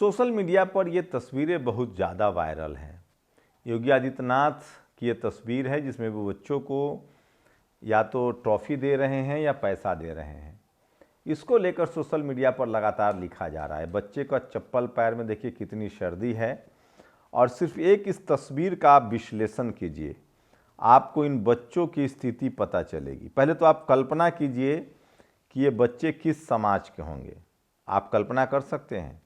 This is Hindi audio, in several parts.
सोशल मीडिया पर ये तस्वीरें बहुत ज़्यादा वायरल हैं। योगी आदित्यनाथ की ये तस्वीर है जिसमें वो बच्चों को या तो ट्रॉफी दे रहे हैं या पैसा दे रहे हैं। इसको लेकर सोशल मीडिया पर लगातार लिखा जा रहा है। बच्चे का चप्पल पैर में देखिए कितनी सर्दी है, और सिर्फ एक इस तस्वीर का आप विश्लेषण कीजिए, आपको इन बच्चों की स्थिति पता चलेगी। पहले तो आप कल्पना कीजिए कि ये बच्चे किस समाज के होंगे। आप कल्पना कर सकते हैं?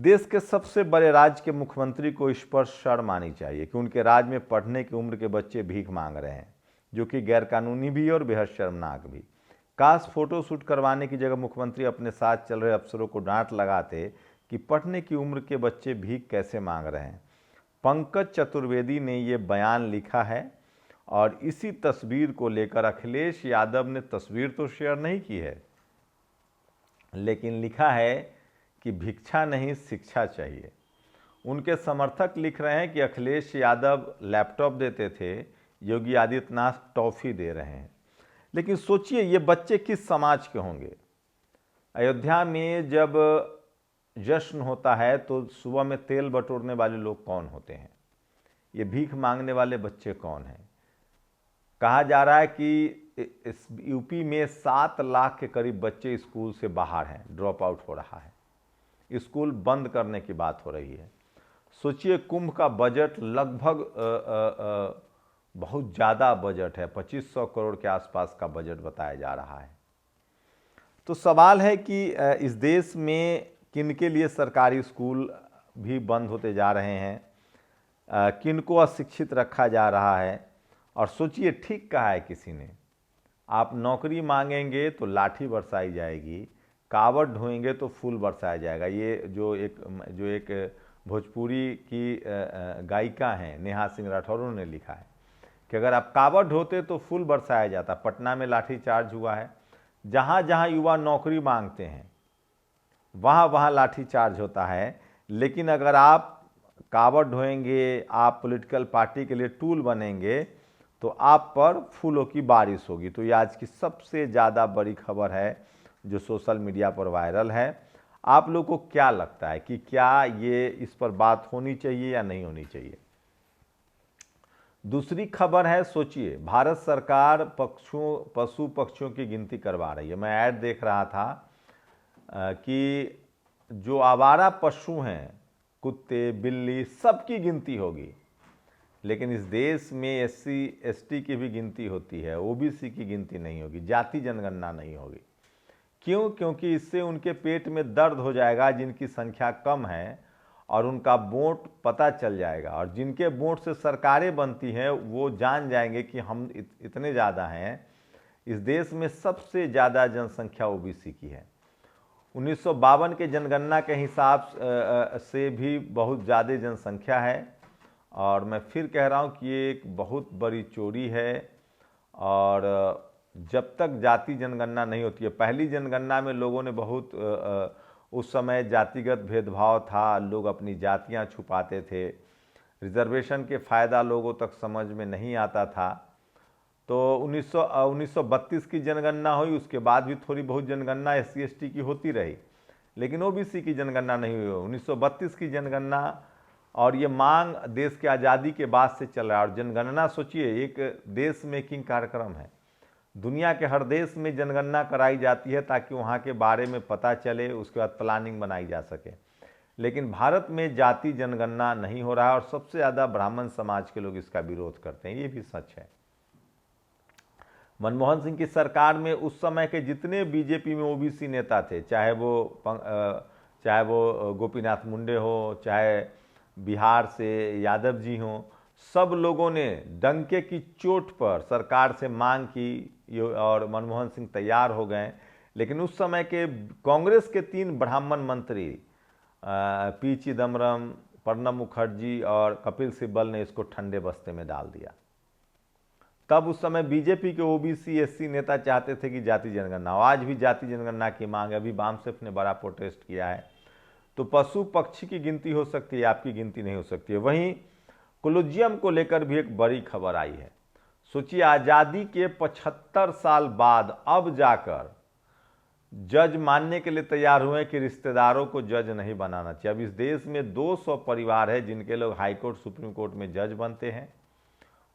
देश के सबसे बड़े राज्य के मुख्यमंत्री को इस पर शर्म आनी चाहिए कि उनके राज्य में पढ़ने की उम्र के बच्चे भीख मांग रहे हैं, जो कि गैरकानूनी भी और बेहद शर्मनाक भी। काश फोटो शूट करवाने की जगह मुख्यमंत्री अपने साथ चल रहे अफसरों को डांट लगाते कि पढ़ने की उम्र के बच्चे भीख कैसे मांग रहे हैं। पंकज चतुर्वेदी ने ये बयान लिखा है, और इसी तस्वीर को लेकर अखिलेश यादव ने तस्वीर तो शेयर नहीं की है, लेकिन लिखा है कि भिक्षा नहीं शिक्षा चाहिए। उनके समर्थक लिख रहे हैं कि अखिलेश यादव लैपटॉप देते थे, योगी आदित्यनाथ टॉफी दे रहे हैं। लेकिन सोचिए ये बच्चे किस समाज के होंगे। अयोध्या में जब जश्न होता है तो सुबह में तेल बटोरने वाले लोग कौन होते हैं? ये भीख मांगने वाले बच्चे कौन हैं? कहा जा रहा है कि इस यूपी में 7 लाख के करीब बच्चे स्कूल से बाहर हैं, ड्रॉप आउट हो रहा है, स्कूल बंद करने की बात हो रही है। सोचिए कुंभ का बजट लगभग बहुत ज़्यादा बजट है, 2500 करोड़ के आसपास का बजट बताया जा रहा है। तो सवाल है कि इस देश में किनके लिए सरकारी स्कूल भी बंद होते जा रहे हैं, किनको अशिक्षित रखा जा रहा है। और सोचिए ठीक कहा है किसी ने, आप नौकरी मांगेंगे तो लाठी बरसाई जाएगी, कावड़ ढोएंगे तो फूल बरसाया जाएगा। ये जो एक भोजपुरी की गायिका हैं नेहा सिंह राठौर ने लिखा है कि अगर आप कावड़ ढोते तो फूल बरसाया जाता। पटना में लाठी चार्ज हुआ है, जहाँ जहाँ युवा नौकरी मांगते हैं वहाँ वहाँ लाठी चार्ज होता है। लेकिन अगर आप कावड़ ढोएंगे, आप पॉलिटिकल पार्टी के लिए टूल बनेंगे, तो आप पर फूलों की बारिश होगी। तो ये आज की सबसे ज़्यादा बड़ी खबर है जो सोशल मीडिया पर वायरल है। आप लोगों को क्या लगता है कि क्या ये इस पर बात होनी चाहिए या नहीं होनी चाहिए? दूसरी खबर है, सोचिए भारत सरकार पशु पक्षियों की गिनती करवा रही है। मैं ऐड देख रहा था कि जो आवारा पशु हैं, कुत्ते बिल्ली, सबकी गिनती होगी। लेकिन इस देश में SC ST की भी गिनती होती है, OBC की गिनती नहीं होगी, जाति जनगणना नहीं होगी। क्यों? क्योंकि इससे उनके पेट में दर्द हो जाएगा जिनकी संख्या कम है, और उनका वोट पता चल जाएगा, और जिनके वोट से सरकारें बनती हैं वो जान जाएंगे कि हम इतने ज़्यादा हैं। इस देश में सबसे ज़्यादा जनसंख्या OBC की है। 1952 के जनगणना के हिसाब से भी बहुत ज़्यादा जनसंख्या है। और मैं फिर कह रहा हूँ कि ये एक बहुत बड़ी चोरी है। और जब तक जाति जनगणना नहीं होती है, पहली जनगणना में लोगों ने बहुत उस समय जातिगत भेदभाव था, लोग अपनी जातियाँ छुपाते थे, रिजर्वेशन के फ़ायदा लोगों तक समझ में नहीं आता था। तो 1932 की जनगणना हुई, उसके बाद भी थोड़ी बहुत जनगणना SC ST की होती रही, लेकिन OBC की जनगणना नहीं हुई। 1932 की जनगणना, और ये मांग देश के आज़ादी के बाद से चल रहा है। और जनगणना सोचिए एक देश मेकिंग कार्यक्रम है। दुनिया के हर देश में जनगणना कराई जाती है ताकि वहाँ के बारे में पता चले, उसके बाद प्लानिंग बनाई जा सके। लेकिन भारत में जाति जनगणना नहीं हो रहा है, और सबसे ज़्यादा ब्राह्मण समाज के लोग इसका विरोध करते हैं, ये भी सच है। मनमोहन सिंह की सरकार में उस समय के जितने BJP में OBC नेता थे, चाहे वो गोपीनाथ मुंडे हो, चाहे बिहार से यादव जी हों, सब लोगों ने डंके की चोट पर सरकार से मांग की, और मनमोहन सिंह तैयार हो गए। लेकिन उस समय के कांग्रेस के 3 ब्राह्मण मंत्री P चिदम्बरम, प्रणब मुखर्जी और कपिल सिब्बल ने इसको ठंडे बस्ते में डाल दिया। तब उस समय BJP के OBC SC नेता चाहते थे कि जाति जनगणना हो। आज भी जाति जनगणना की मांग है। अभी बामसेफ ने बड़ा प्रोटेस्ट किया है। तो पशु पक्षी की गिनती हो सकती है, आपकी गिनती नहीं हो सकती है। वहीं कोलोजियम को लेकर भी एक बड़ी खबर आई है। सोचिए आज़ादी के 75 साल बाद अब जाकर जज मानने के लिए तैयार हुए हैं कि रिश्तेदारों को जज नहीं बनाना चाहिए। अब इस देश में 200 परिवार है जिनके लोग हाई कोर्ट सुप्रीम कोर्ट में जज बनते हैं,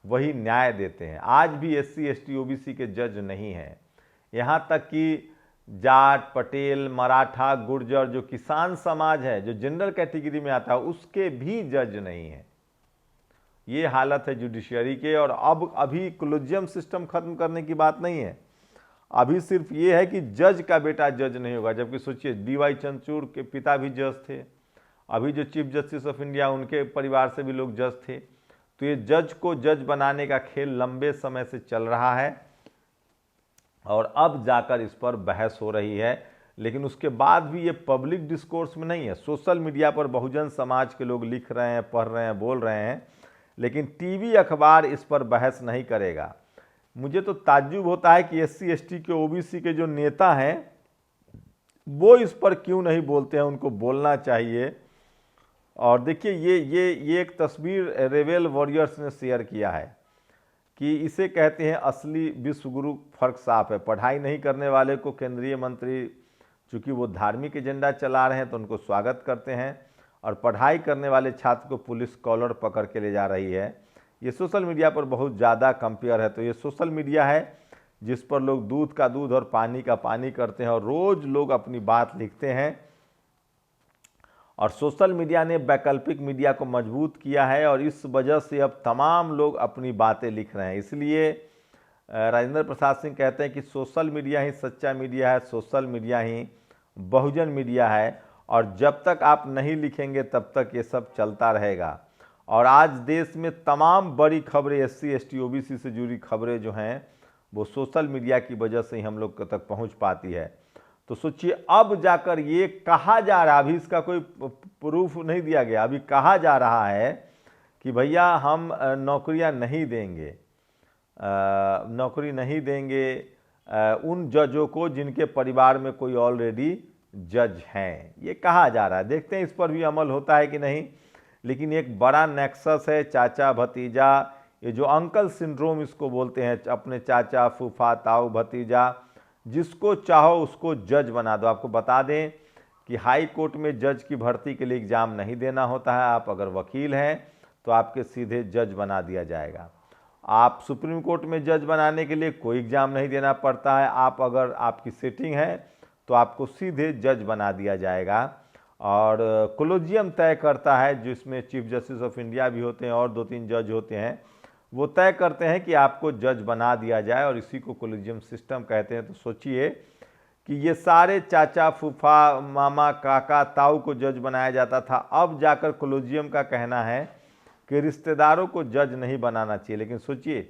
वही न्याय देते हैं। आज भी एससी एसटी ओबीसी के जज नहीं हैं। यहाँ तक कि जाट, पटेल, मराठा, गुर्जर, जो किसान समाज है, जो जनरल कैटेगरी में आता है, उसके भी जज नहीं है। ये हालत है जुडिशरी के। और अब अभी कोलिजियम सिस्टम खत्म करने की बात नहीं है, अभी सिर्फ ये है कि जज का बेटा जज नहीं होगा। जबकि सोचिए, डीवाई चंद्रचूड़ के पिता भी जज थे, अभी जो चीफ जस्टिस ऑफ इंडिया उनके परिवार से भी लोग जज थे। तो ये जज को जज बनाने का खेल लंबे समय से चल रहा है और अब जाकर इस पर बहस हो रही है। लेकिन उसके बाद भी ये पब्लिक डिस्कोर्स में नहीं है। सोशल मीडिया पर बहुजन समाज के लोग लिख रहे हैं, पढ़ रहे हैं, बोल रहे हैं, लेकिन टीवी अखबार इस पर बहस नहीं करेगा। मुझे तो ताज्जुब होता है कि एससी एसटी के ओबीसी के जो नेता हैं वो इस पर क्यों नहीं बोलते हैं, उनको बोलना चाहिए। और देखिए, ये एक तस्वीर रेबेल वॉरियर्स ने शेयर किया है कि इसे कहते हैं असली विश्वगुरु। फर्क साफ है। पढ़ाई नहीं करने वाले को केंद्रीय मंत्री, चूंकि वो धार्मिक एजेंडा चला रहे हैं तो उनको स्वागत करते हैं, और पढ़ाई करने वाले छात्र को पुलिस कॉलर पकड़ के ले जा रही है। ये सोशल मीडिया पर बहुत ज़्यादा कंपेयर है। तो ये सोशल मीडिया है जिस पर लोग दूध का दूध और पानी का पानी करते हैं और रोज़ लोग अपनी बात लिखते हैं। और सोशल मीडिया ने वैकल्पिक मीडिया को मजबूत किया है और इस वजह से अब तमाम लोग अपनी बातें लिख रहे हैं। इसलिए राजेंद्र प्रसाद सिंह कहते हैं कि सोशल मीडिया ही सच्चा मीडिया है, सोशल मीडिया ही बहुजन मीडिया है, और जब तक आप नहीं लिखेंगे तब तक ये सब चलता रहेगा। और आज देश में तमाम बड़ी खबरें, एससी एसटी ओबीसी से जुड़ी खबरें जो हैं वो सोशल मीडिया की वजह से ही हम लोग तक पहुंच पाती है। तो सोचिए, अब जाकर ये कहा जा रहा, अभी इसका कोई प्रूफ नहीं दिया गया, अभी कहा जा रहा है कि भैया हम नौकरियां नहीं देंगे, नौकरी नहीं देंगे उन जजों को जिनके परिवार में कोई ऑलरेडी जज हैं। ये कहा जा रहा है, देखते हैं इस पर भी अमल होता है कि नहीं। लेकिन एक बड़ा नेक्सस है चाचा भतीजा, ये जो अंकल सिंड्रोम इसको बोलते हैं, अपने चाचा, फूफा, ताऊ, भतीजा, जिसको चाहो उसको जज बना दो। आपको बता दें कि हाई कोर्ट में जज की भर्ती के लिए एग्ज़ाम नहीं देना होता है। आप अगर वकील हैं तो आपके सीधे जज बना दिया जाएगा। आप सुप्रीम कोर्ट में जज बनाने के लिए कोई एग्ज़ाम नहीं देना पड़ता है। आप अगर आपकी सीटिंग है तो आपको सीधे जज बना दिया जाएगा। और कोलिजियम तय करता है, जिसमें चीफ जस्टिस ऑफ इंडिया भी होते हैं और 2-3 जज होते हैं, वो तय करते हैं कि आपको जज बना दिया जाए, और इसी को कोलिजियम सिस्टम कहते हैं। तो सोचिए कि ये सारे चाचा, फूफा, मामा, काका, ताऊ को जज बनाया जाता था। अब जाकर कोलिजियम का कहना है कि रिश्तेदारों को जज नहीं बनाना चाहिए। लेकिन सोचिए,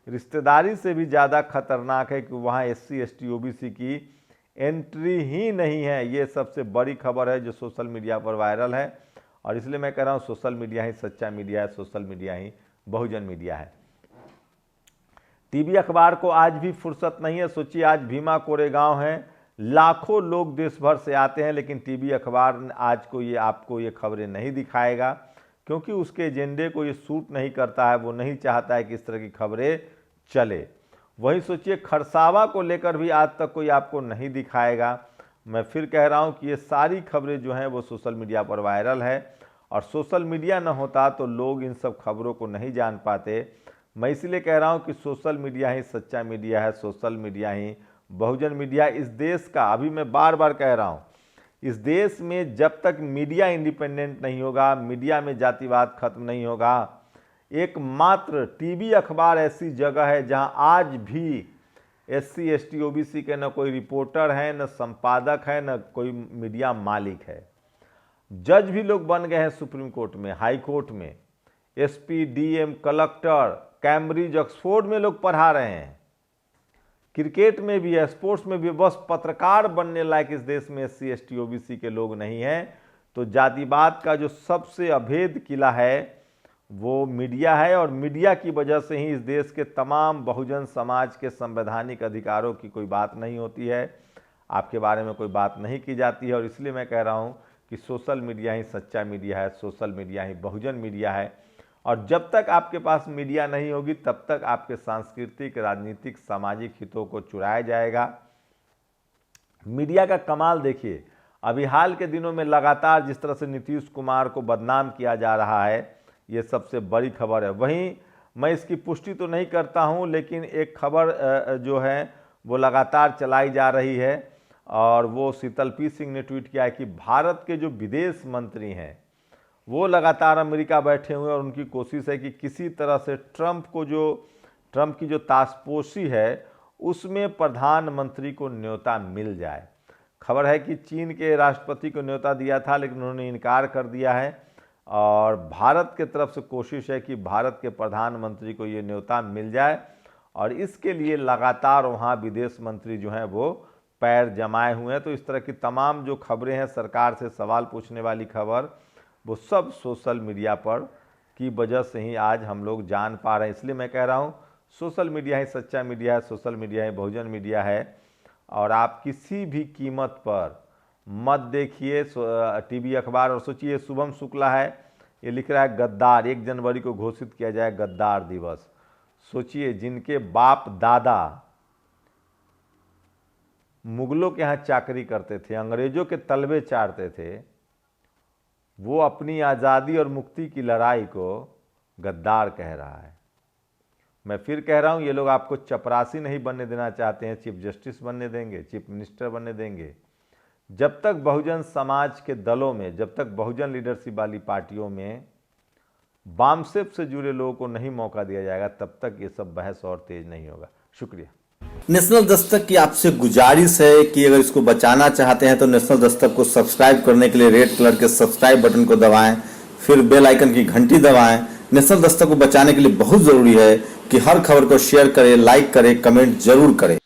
रिश्तेदारी से भी ज़्यादा खतरनाक है कि वहाँ एससी एसटी ओबीसी की एंट्री ही नहीं है। ये सबसे बड़ी खबर है जो सोशल मीडिया पर वायरल है। और इसलिए मैं कह रहा हूँ, सोशल मीडिया ही सच्चा मीडिया है, सोशल मीडिया ही बहुजन मीडिया है। टीवी अखबार को आज भी फुर्सत नहीं है। सोचिए, आज भीमा कोरेगांव है, लाखों लोग देश भर से आते हैं, लेकिन टीवी अखबार आज को ये आपको ये खबरें नहीं दिखाएगा, क्योंकि उसके एजेंडे को ये सूट नहीं करता है। वो नहीं चाहता है कि इस तरह की खबरें चले। वहीं सोचिए, खरसावा को लेकर भी आज तक कोई आपको नहीं दिखाएगा। मैं फिर कह रहा हूं कि ये सारी खबरें जो हैं वो सोशल मीडिया पर वायरल है, और सोशल मीडिया न होता तो लोग इन सब खबरों को नहीं जान पाते। मैं इसलिए कह रहा हूं कि सोशल मीडिया ही सच्चा मीडिया है, सोशल मीडिया ही बहुजन मीडिया। इस देश का, अभी मैं बार बार कह रहा हूं, इस देश में जब तक मीडिया इंडिपेंडेंट नहीं होगा, मीडिया में जातिवाद खत्म नहीं होगा, एकमात्र टीवी अखबार ऐसी जगह है जहां आज भी एससी एसटी ओबीसी के न कोई रिपोर्टर है, न संपादक है, न कोई मीडिया मालिक है। जज भी लोग बन गए हैं सुप्रीम कोर्ट में, हाई कोर्ट में, SP, DM, collector, Cambridge, Oxford में लोग पढ़ा रहे हैं। क्रिकेट में भी है, स्पोर्ट्स में भी। बस पत्रकार बनने लायक इस देश में एससी एसटी ओबीसी के लोग नहीं हैं। तो जातिवाद का जो सबसे अभेद किला है वो मीडिया है, और मीडिया की वजह से ही इस देश के तमाम बहुजन समाज के संवैधानिक अधिकारों की कोई बात नहीं होती है, आपके बारे में कोई बात नहीं की जाती है। और इसलिए मैं कह रहा हूं कि सोशल मीडिया ही सच्चा मीडिया है, सोशल मीडिया ही बहुजन मीडिया है। और जब तक आपके पास मीडिया नहीं होगी तब तक आपके सांस्कृतिक, राजनीतिक, सामाजिक हितों को चुराया जाएगा, मीडिया का कमाल देखिए, अभी हाल के दिनों में लगातार जिस तरह से नीतीश कुमार को बदनाम किया जा रहा है, ये सबसे बड़ी खबर है। वहीं मैं इसकी पुष्टि तो नहीं करता हूं, लेकिन एक खबर जो है वो लगातार चलाई जा रही है, और वो शीतल पी सिंह ने ट्वीट किया है कि भारत के जो विदेश मंत्री हैं वो लगातार अमेरिका बैठे हुए हैं और उनकी कोशिश है कि किसी तरह से ट्रंप की जो ताशपोशी है उसमें प्रधानमंत्री को न्योता मिल जाए। खबर है कि चीन के राष्ट्रपति को न्योता दिया था, लेकिन उन्होंने इनकार कर दिया है, और भारत के तरफ से कोशिश है कि भारत के प्रधानमंत्री को ये न्योता मिल जाए, और इसके लिए लगातार वहाँ विदेश मंत्री जो हैं वो पैर जमाए हुए हैं। तो इस तरह की तमाम जो खबरें हैं, सरकार से सवाल पूछने वाली खबर, वो सब सोशल मीडिया पर की वजह से ही आज हम लोग जान पा रहे हैं। इसलिए मैं कह रहा हूँ सोशल मीडिया ही सच्चा मीडिया है, सोशल मीडिया ही बहुजन मीडिया है, और आप किसी भी कीमत पर मत देखिए टीवी अखबार और सोचिए शुभम शुक्ला है, ये लिख रहा है गद्दार, 1 जनवरी को घोषित किया जाए गद्दार दिवस। सोचिए जिनके बाप दादा मुगलों के यहाँ चाकरी करते थे, अंग्रेजों के तलवे चाटते थे, वो अपनी आज़ादी और मुक्ति की लड़ाई को गद्दार कह रहा है। मैं फिर कह रहा हूँ, ये लोग आपको चपरासी नहीं बनने देना चाहते हैं, चीफ जस्टिस बनने देंगे, चीफ मिनिस्टर बनने देंगे। जब तक बहुजन समाज के दलों में, जब तक बहुजन लीडरशिप वाली पार्टियों में बामसेफ से जुड़े लोगों को नहीं मौका दिया जाएगा, तब तक ये सब बहस और तेज नहीं होगा। शुक्रिया। नेशनल दस्तक की आपसे गुजारिश है कि अगर इसको बचाना चाहते हैं तो नेशनल दस्तक को सब्सक्राइब करने के लिए रेड कलर के सब्सक्राइब बटन को दबाएं, फिर बेल आइकन की घंटी दबाएं। नेशनल दस्तक को बचाने के लिए बहुत जरूरी है कि हर खबर को शेयर करें, लाइक करें, कमेंट जरूर करें।